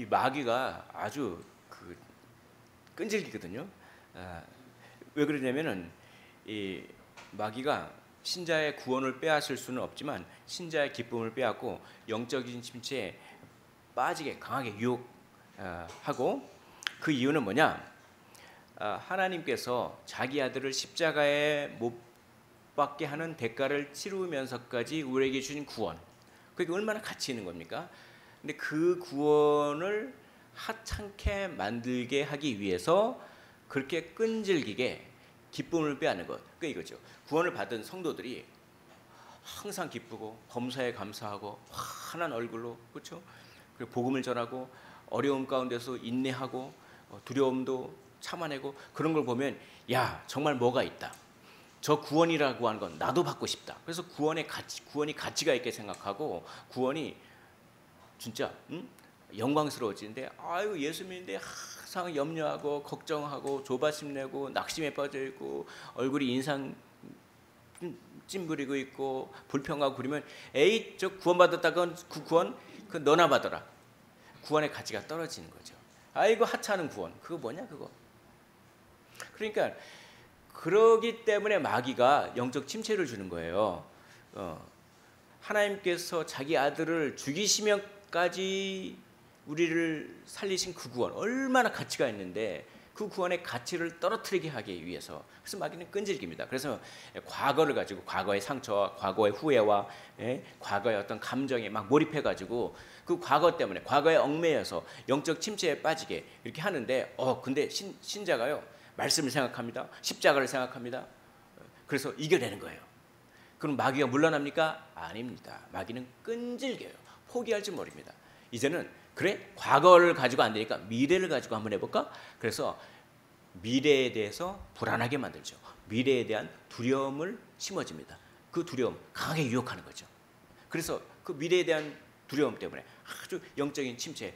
이 마귀가 아주 끈질기거든요. 왜 그러냐면은 이 마귀가 신자의 구원을 빼앗을 수는 없지만 신자의 기쁨을 빼앗고 영적인 침체에 빠지게 강하게 유혹하고, 그 이유는 뭐냐? 하나님께서 자기 아들을 십자가에 못 박게 하는 대가를 치르면서까지 우리에게 주신 구원, 그게 얼마나 가치 있는 겁니까? 근데 그 구원을 하찮게 만들게 하기 위해서 그렇게 끈질기게 기쁨을 빼앗는 것, 그 이거죠. 구원을 받은 성도들이 항상 기쁘고 범사에 감사하고 환한 얼굴로, 그렇죠? 그리고 복음을 전하고 어려움 가운데서 인내하고 두려움도 참아내고, 그런 걸 보면 야, 정말 뭐가 있다. 저 구원이라고 하는 건 나도 받고 싶다. 그래서 구원이 가치가 있게 생각하고 구원이 진짜 영광스러워지는데, 아유 예수 믿는데 항상 염려하고 걱정하고 조바심 내고 낙심에 빠져 있고 얼굴이 인상 찜부리고 있고 불평하고 그러면, 에이 저 구원 받았다건 그 구원 그 너나 받아라. 구원의 가치가 떨어지는 거죠. 아이고 하찮은 구원, 그거 뭐냐 그거. 그러니까 그러기 때문에 마귀가 영적 침체를 주는 거예요. 하나님께서 자기 아들을 죽이시면까지 우리를 살리신 그 구원 얼마나 가치가 있는데 그 구원의 가치를 떨어뜨리게 하기 위해서, 그래서 마귀는 끈질깁니다. 그래서 과거를 가지고 과거의 상처와 과거의 후회와 과거의 어떤 감정에 막 몰입해가지고 그 과거 때문에 과거에 얽매여서 영적 침체에 빠지게 이렇게 하는데, 근데 신자가요 말씀을 생각합니다. 십자가를 생각합니다. 그래서 이겨내는 거예요. 그럼 마귀가 물러납니까? 아닙니다. 마귀는 끈질겨요. 포기할 줄 모릅니다. 이제는 그래? 과거를 가지고 안 되니까 미래를 가지고 한번 해볼까? 그래서 미래에 대해서 불안하게 만들죠. 미래에 대한 두려움을 심어줍니다. 그 두려움 강하게 유혹하는 거죠. 그래서 그 미래에 대한 두려움 때문에 아주 영적인 침체에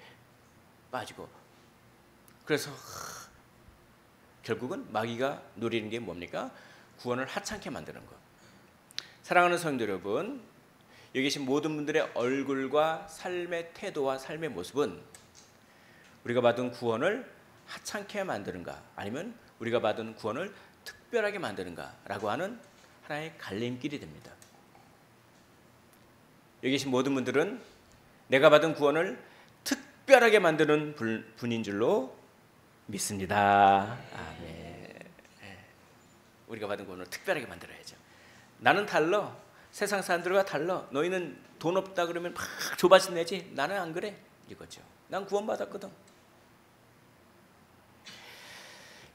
빠지고, 그래서 결국은 마귀가 노리는 게 뭡니까? 구원을 하찮게 만드는 것. 사랑하는 성도 여러분, 여기 계신 모든 분들의 얼굴과 삶의 태도와 삶의 모습은 우리가 받은 구원을 하찮게 만드는가, 아니면 우리가 받은 구원을 특별하게 만드는가라고 하는 하나의 갈림길이 됩니다. 여기 계신 모든 분들은 내가 받은 구원을 특별하게 만드는 분인 줄로 믿습니다. 아멘. 우리가 받은 구원을 특별하게 만들어야죠. 나는 달라. 세상 사람들과 달라. 너희는 돈 없다 그러면 막 조바심 내지. 나는 안 그래. 이거죠. 난 구원받았거든.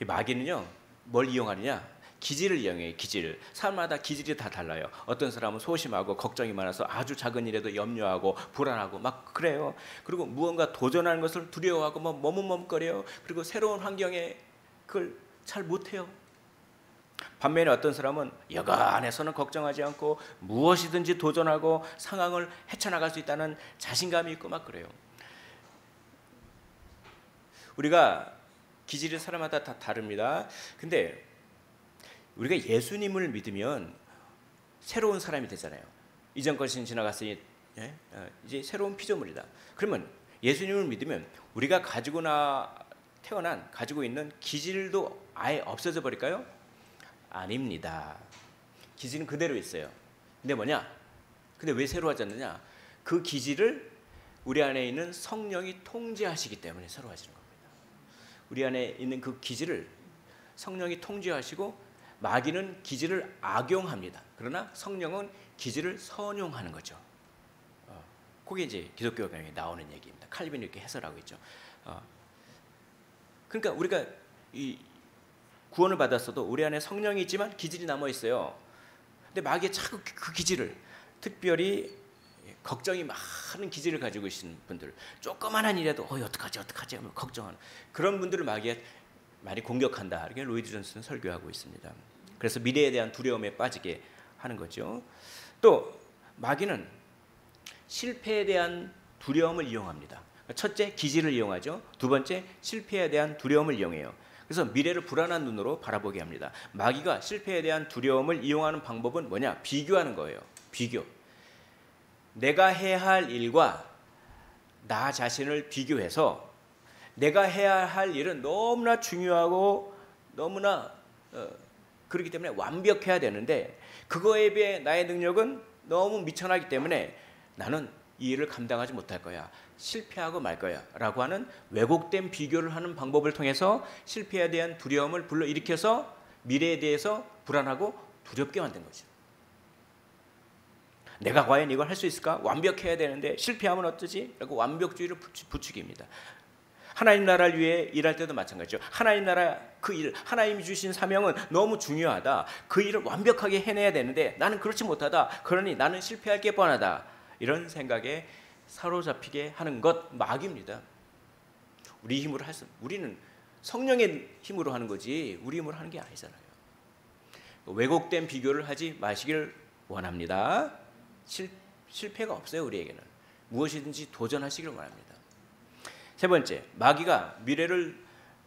이 마귀는요, 뭘 이용하느냐? 기질을 이용해요. 기질. 사람마다 기질이 다 달라요. 어떤 사람은 소심하고 걱정이 많아서 아주 작은 일에도 염려하고 불안하고 막 그래요. 그리고 무언가 도전하는 것을 두려워하고 뭐 머뭇머뭇거려요. 그리고 새로운 환경에 그걸 잘 못해요. 반면에 어떤 사람은 여간해서는 걱정하지 않고 무엇이든지 도전하고 상황을 헤쳐나갈 수 있다는 자신감이 있고 막 그래요. 우리가 기질이 사람마다 다 다릅니다. 근데 우리가 예수님을 믿으면 새로운 사람이 되잖아요. 이전 것은 지나갔으니 이제 새로운 피조물이다. 그러면 예수님을 믿으면 우리가 가지고 있는 기질도 아예 없어져 버릴까요? 아닙니다. 기질은 그대로 있어요. 근데 뭐냐? 근데 왜 새로워졌느냐? 그 기질을 우리 안에 있는 성령이 통제하시기 때문에 새로워지는 겁니다. 우리 안에 있는 그 기질을 성령이 통제하시고, 마귀는 기질을 악용합니다. 그러나 성령은 기질을 선용하는 거죠. 그게 이제 기독교 경영에 나오는 얘기입니다. 칼빈이 이렇게 해설하고 있죠. 그러니까 우리가 이 구원을 받았어도 우리 안에 성령이 있지만 기질이 남아 있어요. 근데 마귀가 자꾸 그 기질을, 특별히 걱정이 많은 기질을 가지고 계신 분들, 조그만한 일에도 어떡하지 하면 걱정하는 그런 분들을 마귀가 많이 공격한다. 이렇게 로이드 존슨은 설교하고 있습니다. 그래서 미래에 대한 두려움에 빠지게 하는 거죠. 또 마귀는 실패에 대한 두려움을 이용합니다. 첫째, 기질을 이용하죠. 두 번째, 실패에 대한 두려움을 이용해요. 그래서 미래를 불안한 눈으로 바라보게 합니다. 마귀가 실패에 대한 두려움을 이용하는 방법은 뭐냐? 비교하는 거예요. 비교. 내가 해야 할 일과 나 자신을 비교해서 내가 해야 할 일은 너무나 중요하고 너무나 그렇기 때문에 완벽해야 되는데 그거에 비해 나의 능력은 너무 미천하기 때문에 나는 이 일을 감당하지 못할 거야. 실패하고 말 거야. 라고 하는 왜곡된 비교를 하는 방법을 통해서 실패에 대한 두려움을 불러일으켜서 미래에 대해서 불안하고 두렵게 만든 거죠. 내가 과연 이걸 할 수 있을까? 완벽해야 되는데 실패하면 어쩌지? 라고 완벽주의를 부추깁니다. 하나님 나라를 위해 일할 때도 마찬가지죠. 하나님 나라 그 일, 하나님이 주신 사명은 너무 중요하다. 그 일을 완벽하게 해내야 되는데 나는 그렇지 못하다. 그러니 나는 실패할 게 뻔하다. 이런 생각에 사로잡히게 하는 것 마귀입니다. 우리 힘으로 우리는 성령의 힘으로 하는 거지 우리 힘으로 하는 게 아니잖아요. 왜곡된 비교를 하지 마시길 원합니다. 실패가 없어요. 우리에게는 무엇이든지 도전하시길 원합니다. 세 번째, 마귀가 미래를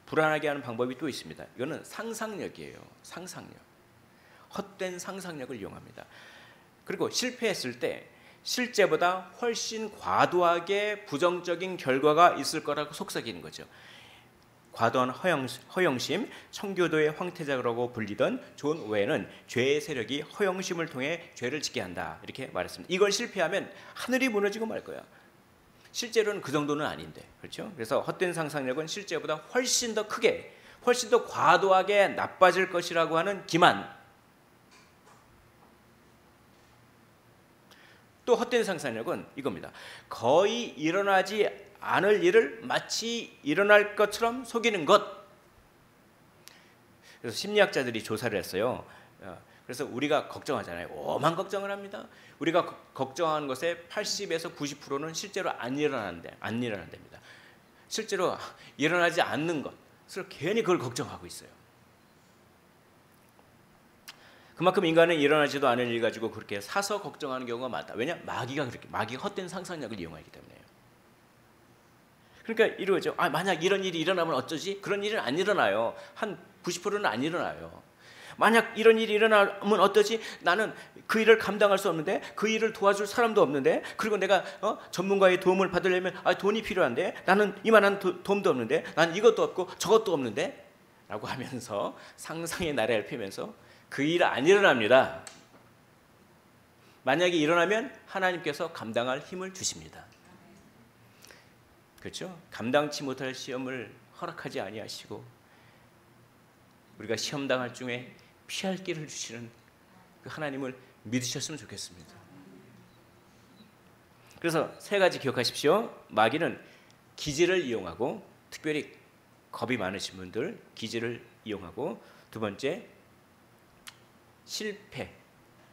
불안하게 하는 방법이 또 있습니다. 이거는 상상력이에요. 상상력. 헛된 상상력을 이용합니다. 그리고 실패했을 때 실제보다 훨씬 과도하게 부정적인 결과가 있을 거라고 속삭이는 거죠. 과도한 허영심, 청교도의 황태자라고 불리던 존 오웬은 죄의 세력이 허영심을 통해 죄를 짓게 한다 이렇게 말했습니다. 이걸 실패하면 하늘이 무너지고 말 거야. 실제로는 그 정도는 아닌데, 그렇죠? 그래서 헛된 상상력은 실제보다 훨씬 더 크게, 훨씬 더 과도하게 나빠질 것이라고 하는 기만. 또 헛된 상상력은 이겁니다. 거의 일어나지 않을 일을 마치 일어날 것처럼 속이는 것. 그래서 심리학자들이 조사를 했어요. 그래서 우리가 걱정하잖아요. 오만 걱정을 합니다. 우리가 걱정하는 것의 80에서 90%는 실제로 안 일어난답니다. 실제로 일어나지 않는 것을 괜히 그걸 걱정하고 있어요. 그만큼 인간은 일어나지도 않은 일 가지고 그렇게 사서 걱정하는 경우가 많다. 왜냐? 마귀가 헛된 상상력을 이용하기 때문에요. 그러니까 이러죠. 만약 이런 일이 일어나면 어쩌지? 그런 일은 안 일어나요. 한 90%는 안 일어나요. 만약 이런 일이 일어나면 어떠지? 나는 그 일을 감당할 수 없는데, 그 일을 도와줄 사람도 없는데, 그리고 내가 전문가의 도움을 받으려면 돈이 필요한데, 나는 이만한 도움도 없는데, 난 이것도 없고 저것도 없는데 라고 하면서 상상의 나래를 펴면서 그 일 안 일어납니다. 만약에 일어나면 하나님께서 감당할 힘을 주십니다. 그렇죠? 감당치 못할 시험을 허락하지 아니하시고 우리가 시험 당할 중에 피할 길을 주시는 그 하나님을 믿으셨으면 좋겠습니다. 그래서 세 가지 기억하십시오. 마귀는 기질을 이용하고, 특별히 겁이 많으신 분들 기질을 이용하고, 두 번째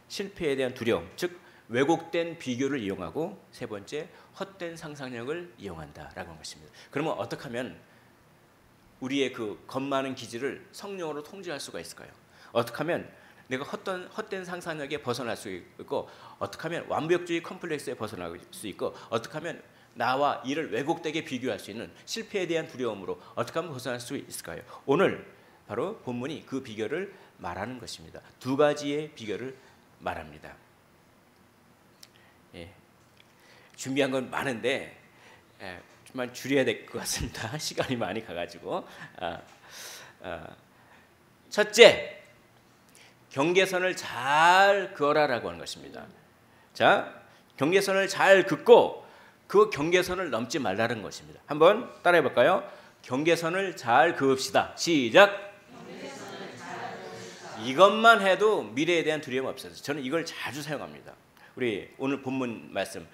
실패에 대한 두려움, 즉 왜곡된 비교를 이용하고, 세 번째 헛된 상상력을 이용한다라고 하는 것입니다. 그러면 어떻게 하면 우리의 그 겁 많은 기질을 성령으로 통제할 수가 있을까요? 어떻게 하면 내가 헛된 상상력에 벗어날 수 있고, 어떻게 하면 완벽주의 컴플렉스에 벗어날 수 있고, 어떻게 하면 나와 이를 왜곡되게 비교할 수 있는 실패에 대한 두려움으로 어떻게 하면 벗어날 수 있을까요? 오늘 바로 본문이 그 비결을 말하는 것입니다. 두 가지의 비결을 말합니다. 예. 준비한 건 많은데 정말 줄여야 될 것 같습니다. 시간이 많이 가가지고. 첫째, 경계선을 잘 그어라라고 하는 것입니다. 자, 경계선을 잘 긋고 그 경계선을 넘지 말라는 것입니다. 한번 따라해 볼까요? 경계선을 잘 그읍시다. 시작. 이것만 해도 미래에 대한 두려움 없어서 저는 이걸 자주 사용합니다. 우리 오늘 본문 말씀,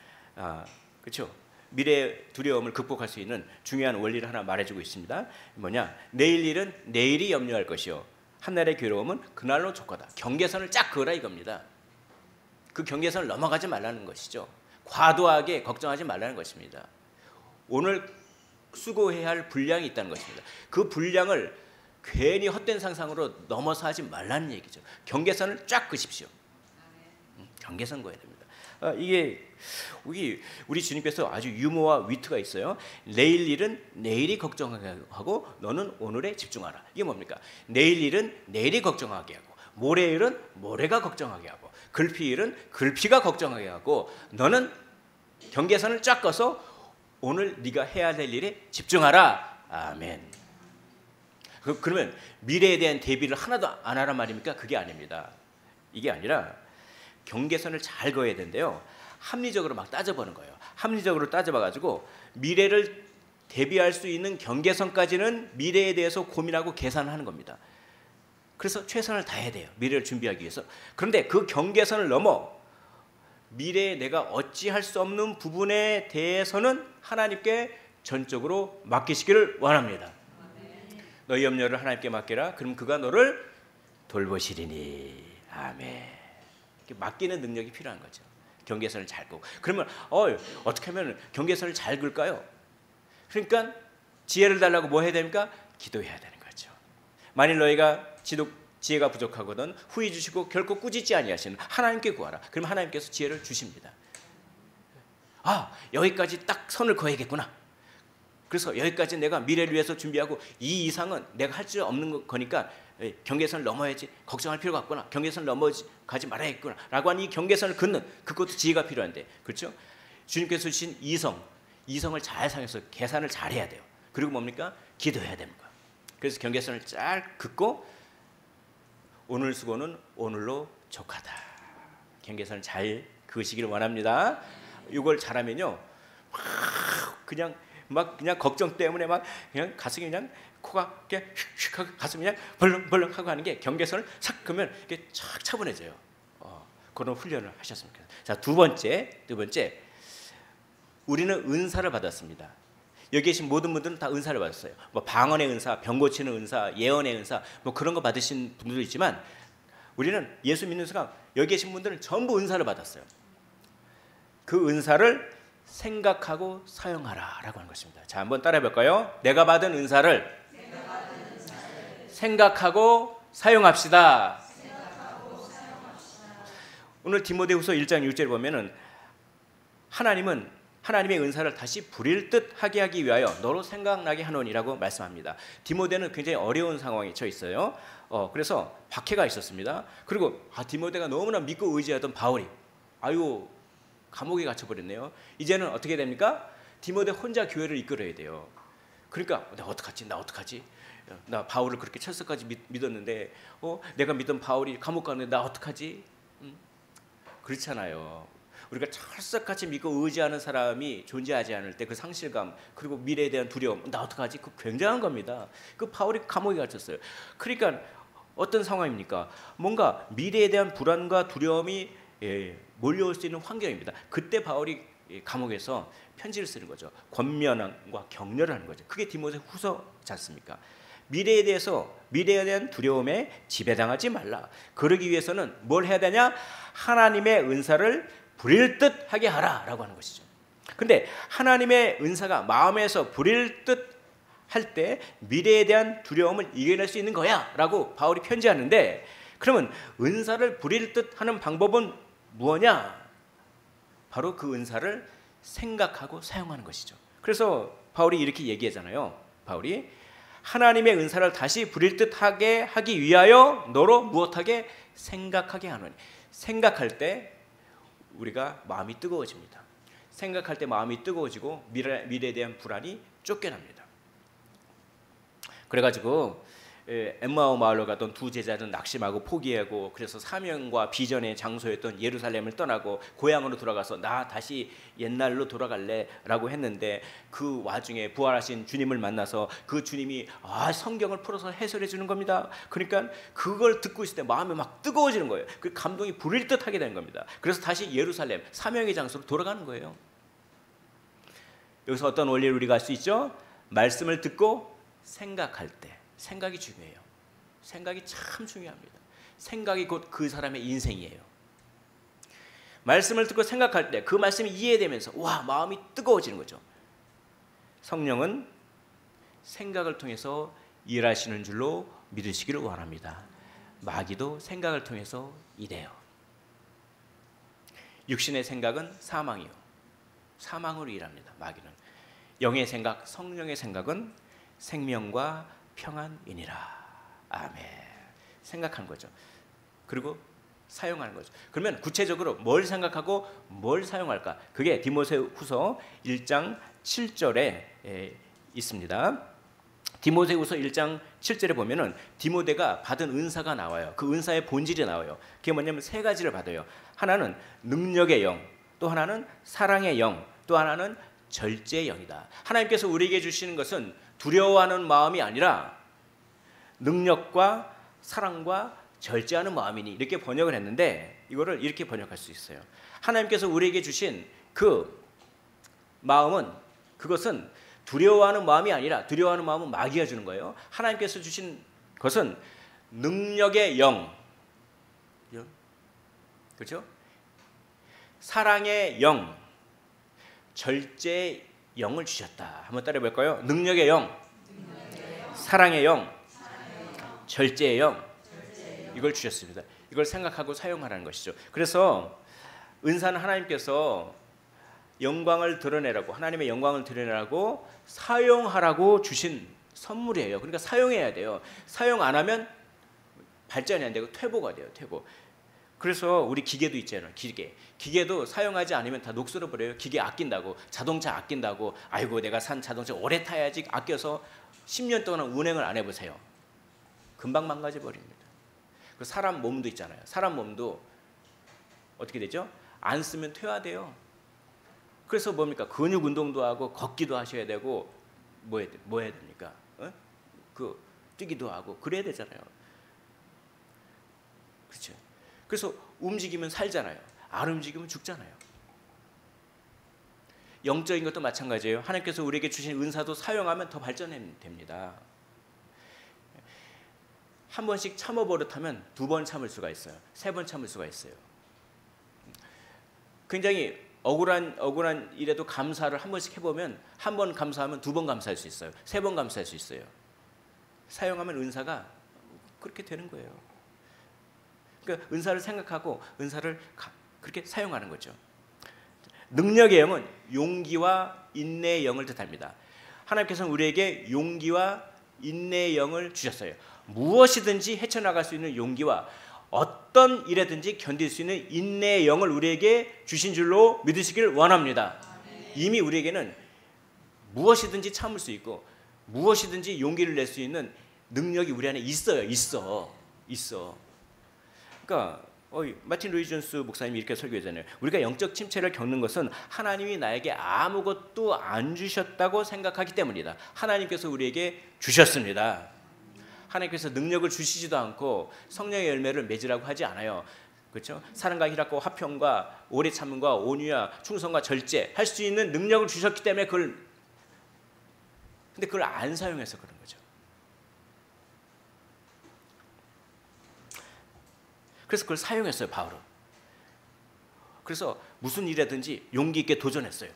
그렇죠? 미래의 두려움을 극복할 수 있는 중요한 원리를 하나 말해주고 있습니다. 뭐냐? 내일 일은 내일이 염려할 것이요, 한날의 괴로움은 그날로 족하다. 경계선을 쫙 그어라 이겁니다. 그 경계선을 넘어가지 말라는 것이죠. 과도하게 걱정하지 말라는 것입니다. 오늘 수고해야 할 분량이 있다는 것입니다. 그 분량을 괜히 헛된 상상으로 넘어서 하지 말라는 얘기죠. 경계선을 쫙 그십시오. 경계선 그어야 됩니다. 이게 우리 주님께서 아주 유머와 위트가 있어요. 내일 일은 내일이 걱정하게 하고 너는 오늘에 집중하라. 이게 뭡니까? 내일 일은 내일이 걱정하게 하고, 모레 일은 모레가 걱정하게 하고, 글피 일은 글피가 걱정하게 하고, 너는 경계선을 쫙 꺼서 오늘 네가 해야 될 일에 집중하라. 아멘. 그러면 미래에 대한 대비를 하나도 안 하란 말입니까? 그게 아닙니다. 이게 아니라 경계선을 잘 그어야 되는데요. 합리적으로 막 따져보는 거예요. 합리적으로 따져봐가지고 미래를 대비할 수 있는 경계선까지는 미래에 대해서 고민하고 계산하는 겁니다. 그래서 최선을 다해야 돼요. 미래를 준비하기 위해서. 그런데 그 경계선을 넘어 미래에 내가 어찌할 수 없는 부분에 대해서는 하나님께 전적으로 맡기시기를 원합니다. 너희 염려를 하나님께 맡겨라. 그럼 그가 너를 돌보시리니. 아멘. 맡기는 능력이 필요한 거죠. 경계선을 잘 끄고. 그러면 어떻게 하면 경계선을 잘 그을까요? 그러니까 지혜를 달라고 뭐 해야 됩니까? 기도해야 되는 거죠. 만일 너희가 지혜가 부족하거든 후히 주시고 결코 꾸짖지 아니하시는 하나님께 구하라. 그럼 하나님께서 지혜를 주십니다. 여기까지 딱 선을 그어야겠구나. 그래서 여기까지 내가 미래를 위해서 준비하고 이 이상은 내가 할 수 없는 거니까 경계선을 넘어야지. 걱정할 필요가 없구나. 경계선을 넘어가지 말아야겠구나 라고 하는 이 경계선을 긋는 그것도 지혜가 필요한데, 그렇죠? 주님께서 주신 이성을 잘 사용해서 계산을 잘 해야 돼요. 그리고 뭡니까? 기도해야 됩니다. 그래서 경계선을 잘 긋고 오늘 수고는 오늘로 족하다. 경계선을 잘 그으시기를 원합니다. 이걸 잘하면요, 그냥 걱정 때문에 그냥 가슴이 그냥 코가 이렇게 휙휙하고 가슴이 그냥 벌렁벌렁하고 하는 게 경계선을 싹 그으면 이게 착 차분해져요. 그런 훈련을 하셨으면 좋겠어요. 자, 두 번째, 우리는 은사를 받았습니다. 여기 계신 모든 분들은 다 은사를 받았어요. 뭐 방언의 은사, 병 고치는 은사, 예언의 은사, 뭐 그런 거 받으신 분들도 있지만 우리는 예수 믿는 순간 여기 계신 분들은 전부 은사를 받았어요. 그 은사를 생각하고 사용하라라고 하는 것입니다. 자, 한번 따라해 볼까요? 내가 받은 은사를 생각하고 사용합시다. 오늘 디모데후서 1장 6절에 보면은 하나님의 은사를 다시 부릴 듯 하게 하기 위하여 너로 생각나게 하노니라고 말씀합니다. 디모데는 굉장히 어려운 상황에 처해 있어요. 그래서 박해가 있었습니다. 그리고 디모데가 너무나 믿고 의지하던 바울이 감옥에 갇혀버렸네요. 이제는 어떻게 됩니까? 디모데 혼자 교회를 이끌어야 돼요. 그러니까 나 어떡하지? 나 바울을 그렇게 철석까지 믿었는데 내가 믿던 바울이 감옥 가는데 나 어떡하지? 그렇잖아요. 우리가 철석같이 믿고 의지하는 사람이 존재하지 않을 때 그 상실감, 그리고 미래에 대한 두려움, 나 어떡하지? 그 굉장한 겁니다. 그 바울이 감옥에 갇혔어요. 그러니까 어떤 상황입니까? 뭔가 미래에 대한 불안과 두려움이 몰려올 수 있는 환경입니다. 그때 바울이 감옥에서 편지를 쓰는 거죠. 권면과 격려를 하는 거죠. 그게 디모데후서지 않습니까? 미래에 대한 두려움에 지배당하지 말라. 그러기 위해서는 뭘 해야 되냐? 하나님의 은사를 부릴 듯 하게 하라라고 하는 것이죠. 근데 하나님의 은사가 마음에서 부릴 듯 할 때 미래에 대한 두려움을 이겨낼 수 있는 거야라고 바울이 편지하는데, 그러면 은사를 부릴 듯 하는 방법은 무엇이냐? 바로 그 은사를 생각하고 사용하는 것이죠. 그래서 바울이 이렇게 얘기하잖아요. 바울이 하나님의 은사를 다시 부릴 듯하게 하기 위하여 너로 무엇하게 생각하게 하노니. 생각할 때 우리가 마음이 뜨거워집니다. 생각할 때 마음이 뜨거워지고 미래에 대한 불안이 쫓겨납니다. 그래가지고 엠마오 마을로 가던 두 제자는 낙심하고 포기하고, 그래서 사명과 비전의 장소였던 예루살렘을 떠나고 고향으로 돌아가서 나 다시 옛날로 돌아갈래라고 했는데, 그 와중에 부활하신 주님을 만나서 그 주님이 성경을 풀어서 해설해 주는 겁니다. 그러니까 그걸 듣고 있을 때 마음이 막 뜨거워지는 거예요. 그 감동이 부릴 듯 하게 되는 겁니다. 그래서 다시 예루살렘 사명의 장소로 돌아가는 거예요. 여기서 어떤 원리를 우리가 알 수 있죠? 말씀을 듣고 생각할 때, 생각이 중요해요. 생각이 참 중요합니다. 생각이 곧 그 사람의 인생이에요. 말씀을 듣고 생각할 때 그 말씀이 이해되면서 마음이 뜨거워지는 거죠. 성령은 생각을 통해서 일하시는 줄로 믿으시기를 원합니다. 마귀도 생각을 통해서 일해요. 육신의 생각은 사망이요, 사망으로 일합니다. 마귀는. 영의 생각, 성령의 생각은 생명과 평안이니라. 아멘. 생각하는 거죠. 그리고 사용하는 거죠. 그러면 구체적으로 뭘 생각하고 뭘 사용할까? 그게 디모데후서 1장 7절에 있습니다. 디모데후서 1장 7절에 보면은 디모데가 받은 은사가 나와요. 그 은사의 본질이 나와요. 그게 뭐냐면 세 가지를 받아요. 하나는 능력의 영, 또 하나는 사랑의 영, 또 하나는 절제의 영이다. 하나님께서 우리에게 주시는 것은 두려워하는 마음이 아니라 능력과 사랑과 절제하는 마음이니, 이렇게 번역을 했는데 이거를 이렇게 번역할 수 있어요. 하나님께서 우리에게 주신 그 마음은, 그것은 두려워하는 마음이 아니라, 두려워하는 마음은 마귀가 주는 거예요. 하나님께서 주신 것은 능력의 영, 그렇죠? 사랑의 영, 절제의 영을 주셨다. 한번 따라해 볼까요? 능력의 영, 사랑의 영, 절제의 영, 이걸 주셨습니다. 이걸 생각하고 사용하라는 것이죠. 그래서 은사는 하나님께서 영광을 드러내라고, 하나님의 영광을 드러내라고 사용하라고 주신 선물이에요. 그러니까 사용해야 돼요. 사용 안 하면 발전이 안 되고 퇴보가 돼요. 퇴보. 그래서 우리 기계도 있잖아요. 기계도 사용하지 않으면 다 녹슬어 버려요. 기계 아낀다고, 자동차 아낀다고, 아이고 내가 산 자동차 오래 타야지 아껴서 10년 동안 운행을 안 해보세요. 금방 망가져 버립니다. 그 사람 몸도 있잖아요. 사람 몸도 어떻게 되죠? 안 쓰면 퇴화돼요. 그래서 뭡니까? 근육 운동도 하고 걷기도 하셔야 되고 뭐 해야 됩니까? 그 뛰기도 하고 그래야 되잖아요. 그렇죠? 그래서 움직이면 살잖아요. 안 움직이면 죽잖아요. 영적인 것도 마찬가지예요. 하나님께서 우리에게 주신 은사도 사용하면 더 발전됩니다. 한 번씩 참아버릇하면 2번 참을 수가 있어요. 3번 참을 수가 있어요. 굉장히 억울한 일에도 감사를 한 번씩 해보면, 한 번 감사하면 2번 감사할 수 있어요. 3번 감사할 수 있어요. 사용하면 은사가 그렇게 되는 거예요. 그러니까 은사를 생각하고 은사를 그렇게 사용하는 거죠. 능력의 영은 용기와 인내의 영을 뜻합니다. 하나님께서는 우리에게 용기와 인내의 영을 주셨어요. 무엇이든지 헤쳐나갈 수 있는 용기와 어떤 일에든지 견딜 수 있는 인내의 영을 우리에게 주신 줄로 믿으시길 원합니다. 이미 우리에게는 무엇이든지 참을 수 있고 무엇이든지 용기를 낼 수 있는 능력이 우리 안에 있어요. 있어. 그러니까 마틴 루이 존스 목사님이 이렇게 설교했잖아요. 우리가 영적 침체를 겪는 것은 하나님이 나에게 아무것도 안 주셨다고 생각하기 때문이다. 하나님께서 우리에게 주셨습니다. 하나님께서 능력을 주시지도 않고 성령의 열매를 맺으라고 하지 않아요. 그렇죠? 사랑과 희락과 화평과 오래 참음과 온유와 충성과 절제 할 수 있는 능력을 주셨기 때문에 근데 그걸 안 사용해서 그런 거죠. 그래서 그걸 사용했어요, 바울은. 그래서 무슨 일이든지 용기 있게 도전했어요.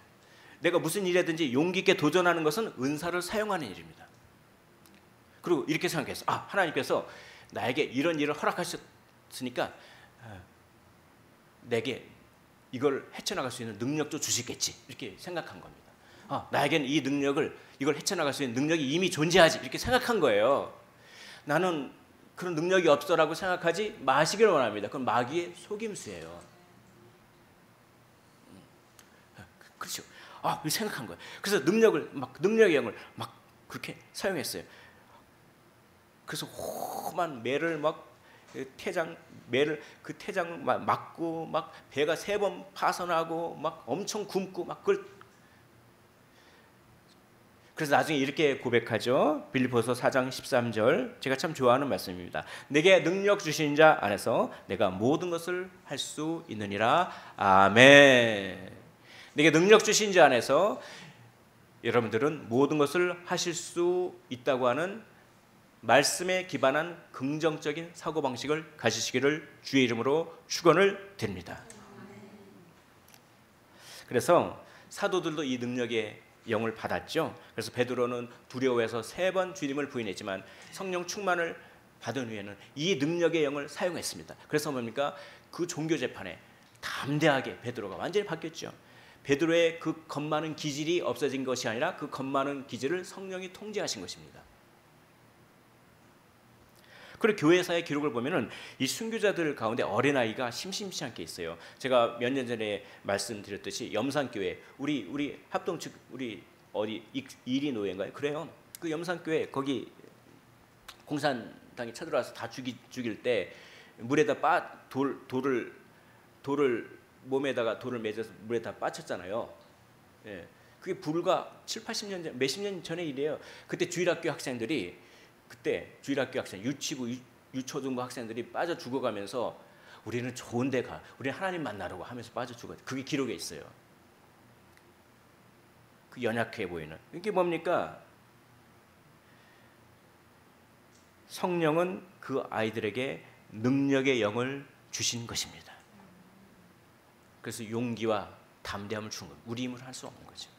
내가 무슨 일이든지 용기 있게 도전하는 것은 은사를 사용하는 일입니다. 그리고 이렇게 생각했어요. 하나님께서 나에게 이런 일을 허락하셨으니까 내게 이걸 헤쳐나갈 수 있는 능력도 주시겠지, 이렇게 생각한 겁니다. 나에게는 이 능력을, 이걸 헤쳐나갈 수 있는 능력이 이미 존재하지, 이렇게 생각한 거예요. 나는 그런 능력이 없어라고 생각하지 마시길 원합니다. 그건 마귀의 속임수예요. 그렇죠. 이렇게 생각한 거예요. 그래서 능력의 영을 막 그렇게 사용했어요. 그래서 험한 매를 태장을 맞고 막 배가 3번 파손하고 막 엄청 굶고 막 그걸. 그래서 나중에 이렇게 고백하죠. 빌립보서 4장 13절, 제가 참 좋아하는 말씀입니다. 내게 능력 주신 자 안에서 내가 모든 것을 할 수 있느니라. 아멘. 내게 능력 주신 자 안에서 여러분들은 모든 것을 하실 수 있다고 하는 말씀에 기반한 긍정적인 사고방식을 가지시기를 주의 이름으로 축원을 드립니다. 그래서 사도들도 이 능력의 영을 받았죠. 그래서 베드로는 두려워해서 3번 주님을 부인했지만 성령 충만을 받은 후에는 이 능력의 영을 사용했습니다. 그래서 뭡니까? 그 종교 재판에 담대하게 베드로가 완전히 바뀌었죠. 베드로의 그 겁 많은 기질이 없어진 것이 아니라 그 겁 많은 기질을 성령이 통제하신 것입니다. 그리고 교회사의 기록을 보면은 이 순교자들 가운데 어린아이가 심심치 않게 있어요. 제가 몇 년 전에 말씀드렸듯이 염산교회 우리 합동 측 우리 어디 이리 노예인가요? 그래요. 그 염산교회 거기 공산당이 쳐들어와서 다 죽일 때 물에다 돌을 몸에다가 돌을 맺어서 물에다 빠쳤잖아요. 예. 그게 불과 7, 80년 전, 몇십 년 전의 일이에요. 그때 주일학교 학생들이 유치부, 유초등부 학생들이 빠져 죽어가면서 우리는 좋은 데 가, 우리는 하나님 만나려고 하면서 빠져 죽어요. 그게 기록에 있어요. 그 연약해 보이는. 이게 뭡니까? 성령은 그 아이들에게 능력의 영을 주신 것입니다. 그래서 용기와 담대함을 준 거예요. 우리 힘으로 할 수 없는 거죠.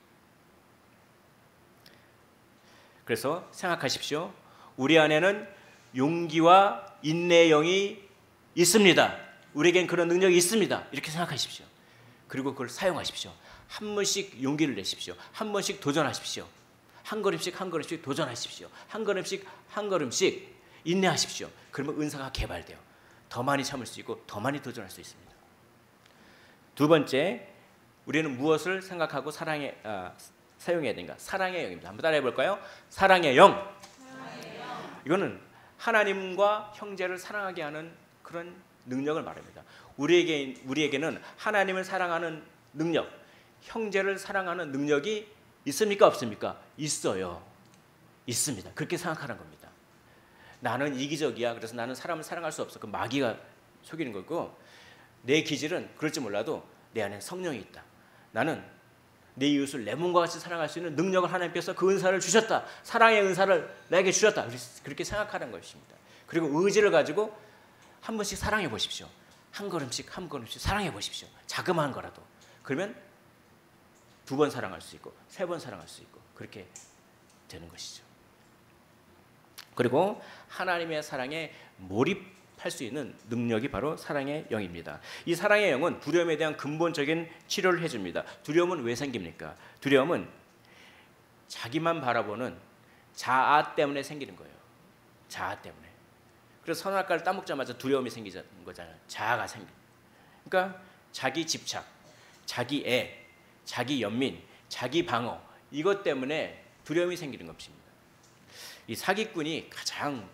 그래서 생각하십시오. 우리 안에는 용기와 인내의 영이 있습니다. 우리에겐 그런 능력이 있습니다. 이렇게 생각하십시오. 그리고 그걸 사용하십시오. 한 번씩 용기를 내십시오. 한 번씩 도전하십시오. 한 걸음씩 도전하십시오. 한 걸음씩 인내하십시오. 그러면 은사가 개발돼요. 더 많이 참을 수 있고 더 많이 도전할 수 있습니다. 두 번째, 우리는 무엇을 생각하고 사용해야 되는가? 사랑의 영입니다. 한번 따라해 볼까요? 사랑의 영. 이거는 하나님과 형제를 사랑하게 하는 그런 능력을 말합니다. 우리에게는 하나님을 사랑하는 능력, 형제를 사랑하는 능력이 있습니까? 없습니까? 있어요. 있습니다. 그렇게 생각하는 겁니다. 나는 이기적이야. 그래서 나는 사람을 사랑할 수 없어. 그 마귀가 속이는 거고, 내 기질은 그럴지 몰라도 내 안에 성령이 있다. 나는 내 이웃을 내 몸과 같이 사랑할 수 있는 능력을 하나님께서 그 은사를 주셨다. 사랑의 은사를 내게 주셨다. 그렇게 생각하는 것입니다. 그리고 의지를 가지고 한 번씩 사랑해 보십시오. 한 걸음씩 사랑해 보십시오. 자그마한 거라도. 그러면 2번 사랑할 수 있고 3번 사랑할 수 있고 그렇게 되는 것이죠. 그리고 하나님의 사랑에 몰입할 수 있는 능력이 바로 사랑의 영입니다. 이 사랑의 영은 두려움에 대한 근본적인 치료를 해줍니다. 두려움은 왜 생깁니까? 두려움은 자기만 바라보는 자아 때문에 생기는 거예요. 자아 때문에. 그래서 선악과를 따먹자마자 두려움이 생기는 거잖아요. 자아가 생겨. 그러니까 자기 집착, 자기 애, 자기 연민, 자기 방어, 이것 때문에 두려움이 생기는 것입니다. 이 사기꾼이 가장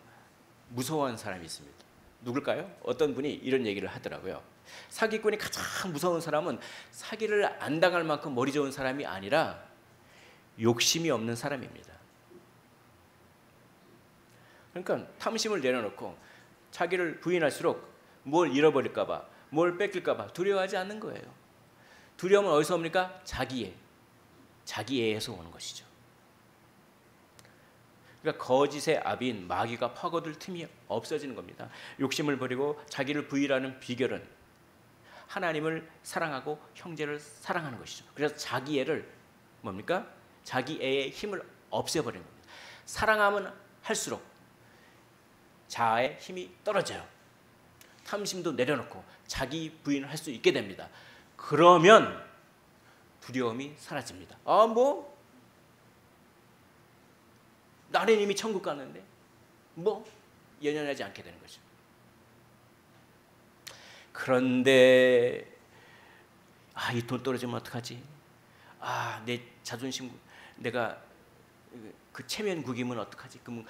무서워하는 사람이 있습니다. 누굴까요? 어떤 분이 이런 얘기를 하더라고요. 사기꾼이 가장 무서운 사람은 사기를 안 당할 만큼 머리 좋은 사람이 아니라 욕심이 없는 사람입니다. 그러니까 탐심을 내려놓고 자기를 부인할수록 뭘 잃어버릴까 봐, 뭘 뺏길까 봐 두려워하지 않는 거예요. 두려움은 어디서 옵니까? 자기애에서 오는 것이죠. 그러니까 거짓의 아비인 마귀가 파고들 틈이 없어지는 겁니다. 욕심을 버리고 자기를 부인하는 비결은 하나님을 사랑하고 형제를 사랑하는 것이죠. 그래서 자기애를 뭡니까? 자기애의 힘을 없애버리는 겁니다. 사랑하면 할수록 자아의 힘이 떨어져요. 탐심도 내려놓고 자기 부인을 할 수 있게 됩니다. 그러면 두려움이 사라집니다. 나는 이미 천국 가는데 연연하지 않게 되는 거죠. 그런데 이 돈 떨어지면 어떡하지? 내 자존심, 내가 그 체면 구기면 어떡하지? 그럼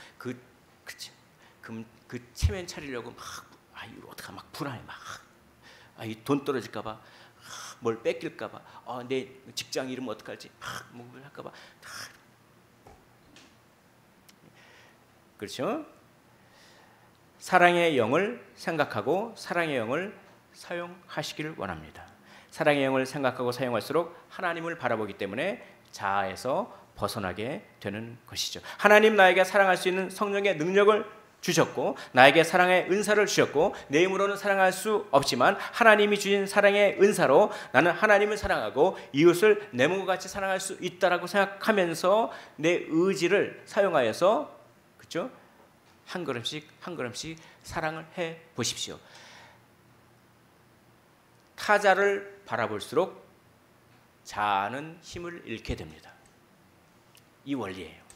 그 체면 차리려고 이거 어떡하 막 불안해. 이 돈 떨어질까 봐, 뭘 뺏길까 봐, 내 직장 이름 어떡할지, 뭘 할까 봐. 그렇죠? 사랑의 영을 생각하고 사랑의 영을 사용하시기를 원합니다. 사랑의 영을 생각하고 사용할수록 하나님을 바라보기 때문에 자아에서 벗어나게 되는 것이죠. 하나님 나에게 사랑할 수 있는 성령의 능력을 주셨고 나에게 사랑의 은사를 주셨고 내 힘으로는 사랑할 수 없지만 하나님이 주신 사랑의 은사로 나는 하나님을 사랑하고 이웃을 내 몸과 같이 사랑할 수 있다라고 생각하면서 내 의지를 사용하여서 그렇죠? 한 걸음씩 사랑을 해 보십시오. 타자를 바라볼수록 자아는 힘을 잃게 됩니다. 이 원리예요.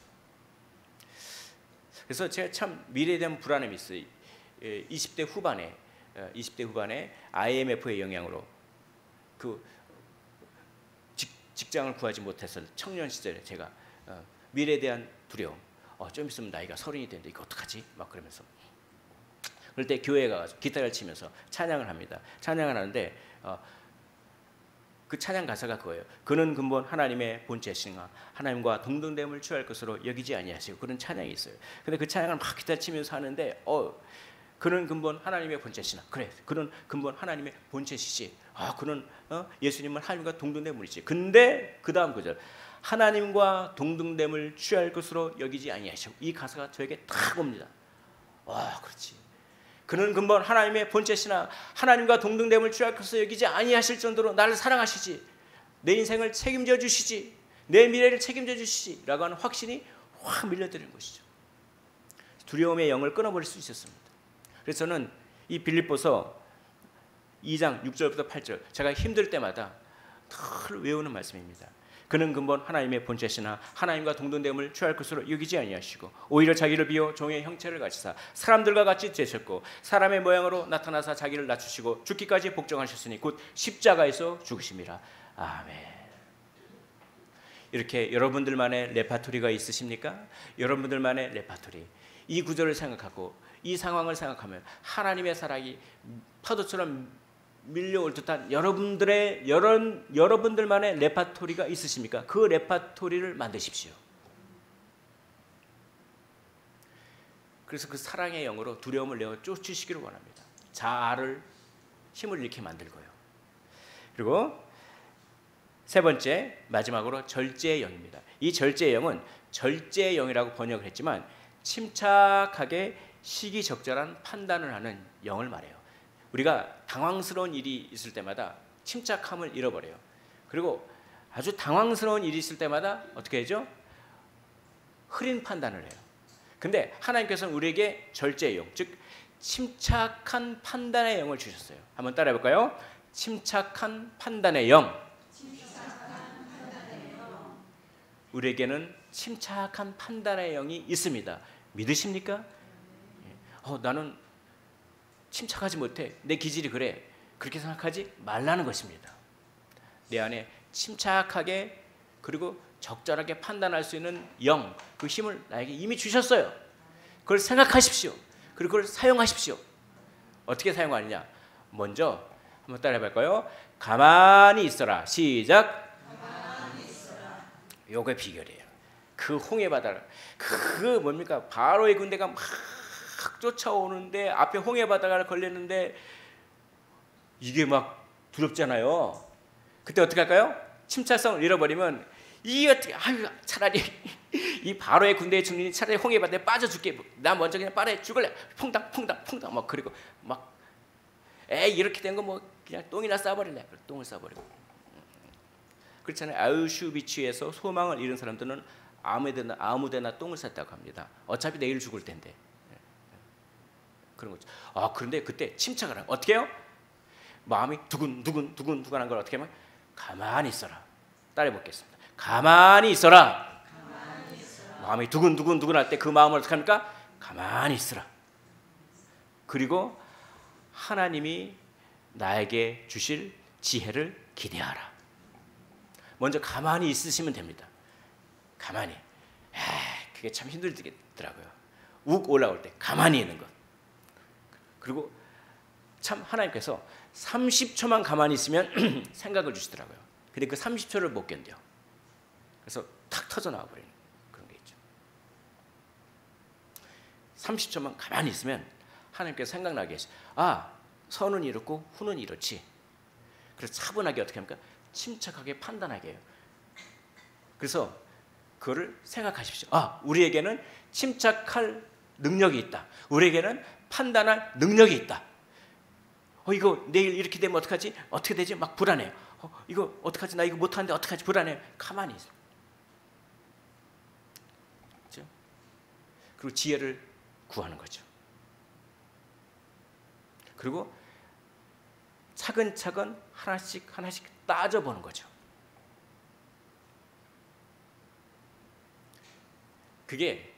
그래서 제가 참 미래에 대한 불안함이 있어요. 20대 후반에 IMF의 영향으로 그 직장을 구하지 못했을 청년 시절에 제가 미래에 대한 두려움, 좀 있으면 나이가 30이 되는데 이거 어떡하지? 막 그러면서 그럴 때 교회에 가서 기타를 치면서 찬양을 합니다. 찬양을 하는데 그 찬양 가사가 그거예요. 그는 근본 하나님의 본체시나 하나님과 동등됨을 취할 것으로 여기지 아니하시고, 그런 찬양이 있어요. 근데 그 찬양을 막 기타 치면서 하는데 그는 근본 하나님의 본체시나, 그래, 그는 근본 하나님의 본체시지. 그는 예수님은 하나님과 동등된 분이지. 근데 그 다음 구절, 하나님과 동등됨을 취할 것으로 여기지 아니하시고, 이 가사가 저에게 탁 옵니다. 그렇지. 그는 근본 하나님의 본체시나 하나님과 동등됨을 취할 것으로 여기지 아니하실 정도로 나를 사랑하시지, 내 인생을 책임져 주시지, 내 미래를 책임져 주시지 라고 하는 확신이 확 밀려드는 것이죠. 두려움의 영을 끊어버릴 수 있었습니다. 그래서 저는 이 빌립보서 2장 6절부터 8절 제가 힘들 때마다 늘 외우는 말씀입니다. 그는 근본 하나님의 본체시나 하나님과 동등됨을 취할 것으로 여기지 아니하시고 오히려 자기를 비워 종의 형체를 가지사 사람들과 같이 되셨고 사람의 모양으로 나타나사 자기를 낮추시고 죽기까지 복종하셨으니 곧 십자가에서 죽으심이라. 아멘. 이렇게 여러분들만의 레파토리가 있으십니까? 여러분들만의 레파토리, 이 구절을 생각하고 이 상황을 생각하면 하나님의 사랑이 파도처럼 밀려올 듯한 여러분들만의 레파토리가 있으십니까? 그 레파토리를 만드십시오. 그래서 그 사랑의 영으로 두려움을 내어 쫓으시기를 원합니다. 자아를 힘을 잃게 만들고요. 그리고 세 번째, 마지막으로 절제의 영입니다. 이 절제의 영은 절제의 영이라고 번역을 했지만 침착하게 시기적절한 판단을 하는 영을 말해요. 우리가 당황스러운 일이 있을 때마다 침착함을 잃어버려요. 그리고 아주 당황스러운 일이 있을 때마다 어떻게 하죠? 흐린 판단을 해요. 근데 하나님께서는 우리에게 절제의 영, 즉 침착한 판단의 영을 주셨어요. 한번 따라해 볼까요? 침착한 판단의 영. 우리에게는 침착한 판단의 영이 있습니다. 믿으십니까? 나는 침착하지 못해, 내 기질이 그래, 그렇게 생각하지 말라는 것입니다. 내 안에 침착하게 그리고 적절하게 판단할 수 있는 영, 그 힘을 나에게 이미 주셨어요. 그걸 생각하십시오. 그리고 그걸 사용하십시오. 어떻게 사용하느냐? 먼저 한번 따라해 볼까요? 가만히 있어라. 시작. 요게 비결이에요. 그 홍해 바다를, 그 뭡니까? 바로의 군대가 막 쫓아오는데 앞에 홍해 바다가 걸렸는데 이게 막 두렵잖아요. 그때 어떻게 할까요? 침착성을 잃어버리면 이 어떻게, 차라리 이 바로의 군대의 중린이 차라리 홍해 바다에 빠져 죽게, 나 먼저 그냥 바다에 죽을래. 퐁당 막, 그리고 막 이렇게 된 거 뭐 그냥 똥이나 싸버릴래. 똥을 싸버리고. 그렇잖아요. 아우슈비츠에서 소망을 잃은 사람들은 아무데나 똥을 쌌다고 합니다. 어차피 내일 죽을 텐데. 그런 거죠. 그런데 그때 침착을 하면 어떻게 해요? 마음이 두근두근한 걸 어떻게 하면 가만히 있어라. 따라해 보겠습니다. 가만히 있어라. 마음이 두근두근할 때 그 마음을 어떻게 합니까? 가만히 있어라. 그리고 하나님이 나에게 주실 지혜를 기대하라. 먼저 가만히 있으시면 됩니다. 가만히. 그게 참 힘들더라고요. 욱 올라올 때 가만히 있는 것. 그리고 참 하나님께서 30초만 가만히 있으면 생각을 주시더라고요. 근데 그 30초를 못 견뎌요. 그래서 탁 터져 나와 버리는 그런 게 있죠. 30초만 가만히 있으면 하나님께서 생각나게 하시. 선은 이렇고 후는 이렇지. 그래서 차분하게 어떻게 합니까? 침착하게 판단하게 해요. 그래서 그거를 생각하십시오. 우리에게는 침착할 능력이 있다. 우리에게는 판단할 능력이 있다. 이거 내일 이렇게 되면 어떡하지? 어떻게 되지? 막 불안해요. 이거 어떡하지? 나 이거 못하는데 어떡하지? 불안해요. 가만히 있어. 그렇죠? 그리고 지혜를 구하는 거죠. 그리고 차근차근 하나씩 따져보는 거죠. 그게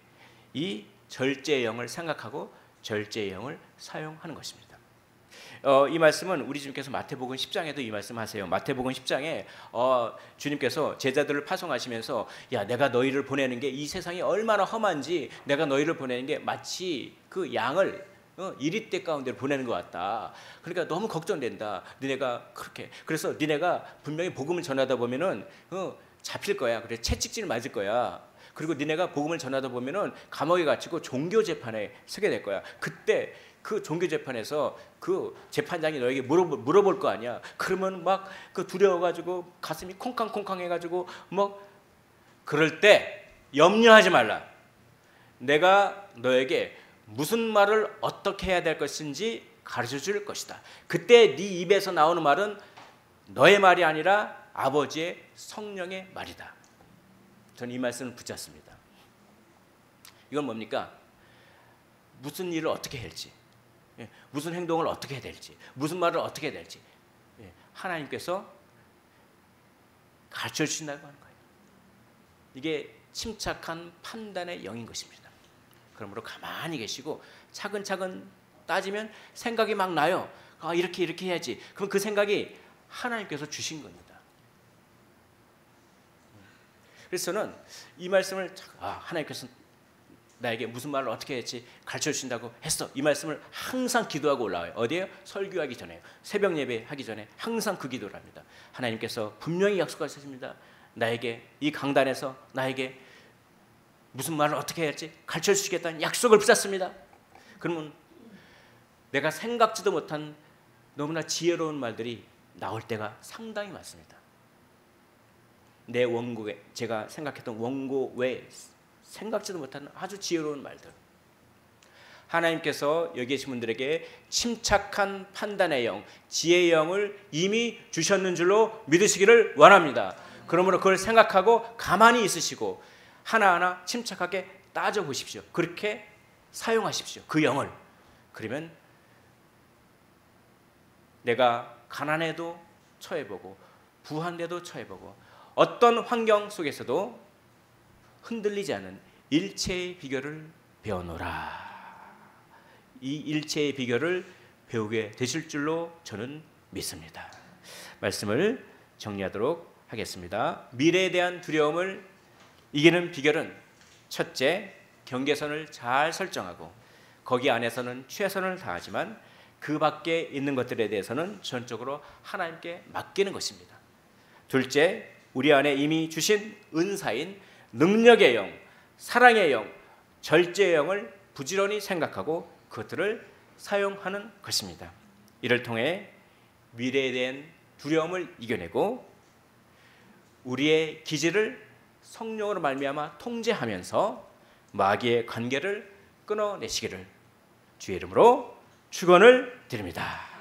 이 절제의 영을 생각하고 절제의 영을 사용하는 것입니다. 이 말씀은 우리 주님께서 마태복음 10장에도 이 말씀하세요. 마태복음 10장에 주님께서 제자들을 파송하시면서 야, 내가 너희를 보내는 게 이 세상이 얼마나 험한지 내가 너희를 보내는 게 마치 그 양을 이리떼 가운데 보내는 것 같다. 그러니까 너무 걱정된다. 니네가 그렇게 그래서 니네가 분명히 복음을 전하다 보면은 잡힐 거야. 그래 채찍질 맞을 거야. 그리고 니네가 복음을 전하다 보면은 감옥에 갇히고 종교 재판에 서게 될 거야. 그때 그 종교 재판에서 그 재판장이 너에게 물어볼 거 아니야. 그러면 막 그 두려워가지고 가슴이 콩캉콩캉해가지고 뭐 그럴 때 염려하지 말라. 내가 너에게 무슨 말을 어떻게 해야 될 것인지 가르쳐 줄 것이다. 그때 네 입에서 나오는 말은 너의 말이 아니라 아버지의 성령의 말이다. 저는 이 말씀을 붙잡습니다. 이건 뭡니까? 무슨 일을 어떻게 할지, 무슨 행동을 어떻게 해야 될지, 무슨 말을 어떻게 해야 될지 하나님께서 가르쳐 주신다고 하는 거예요. 이게 침착한 판단의 영인 것입니다. 그러므로 가만히 계시고 차근차근 따지면 생각이 막 나요. 이렇게 해야지. 그럼 그 생각이 하나님께서 주신 겁니다. 그래서 저는 이 말씀을 하나님께서 나에게 무슨 말을 어떻게 했지 가르쳐 주신다고 했어. 이 말씀을 항상 기도하고 올라와요. 어디에요? 설교하기 전에요. 새벽 예배 하기 전에 항상 그 기도를 합니다. 하나님께서 분명히 약속하셨습니다. 나에게 이 강단에서 나에게 무슨 말을 어떻게 해야 할지 가르쳐 주시겠다는 약속을 붙잡습니다. 그러면 내가 생각지도 못한 너무나 지혜로운 말들이 나올 때가 상당히 많습니다. 내 원고에 제가 생각했던 원고 외에 생각지도 못한 아주 지혜로운 말들. 하나님께서 여기 계신 분들에게 침착한 판단의 영, 지혜의 영을 이미 주셨는 줄로 믿으시기를 원합니다. 그러므로 그걸 생각하고 가만히 있으시고 하나하나 침착하게 따져보십시오. 그렇게 사용하십시오. 그 영을. 그러면 내가 가난해도 처해보고 부한데도 처해보고 어떤 환경 속에서도 흔들리지 않은 일체의 비결을 배워노라. 이 일체의 비결을 배우게 되실 줄로 저는 믿습니다. 말씀을 정리하도록 하겠습니다. 미래에 대한 두려움을 이기는 비결은 첫째, 경계선을 잘 설정하고 거기 안에서는 최선을 다하지만 그 밖에 있는 것들에 대해서는 전적으로 하나님께 맡기는 것입니다. 둘째, 우리 안에 이미 주신 은사인 능력의 영, 사랑의 영, 절제의 영을 부지런히 생각하고 그것들을 사용하는 것입니다. 이를 통해 미래에 대한 두려움을 이겨내고 우리의 기질을 성령으로 말미암아 통제하면서 마귀의 관계를 끊어내시기를 주의 이름으로 축원을 드립니다.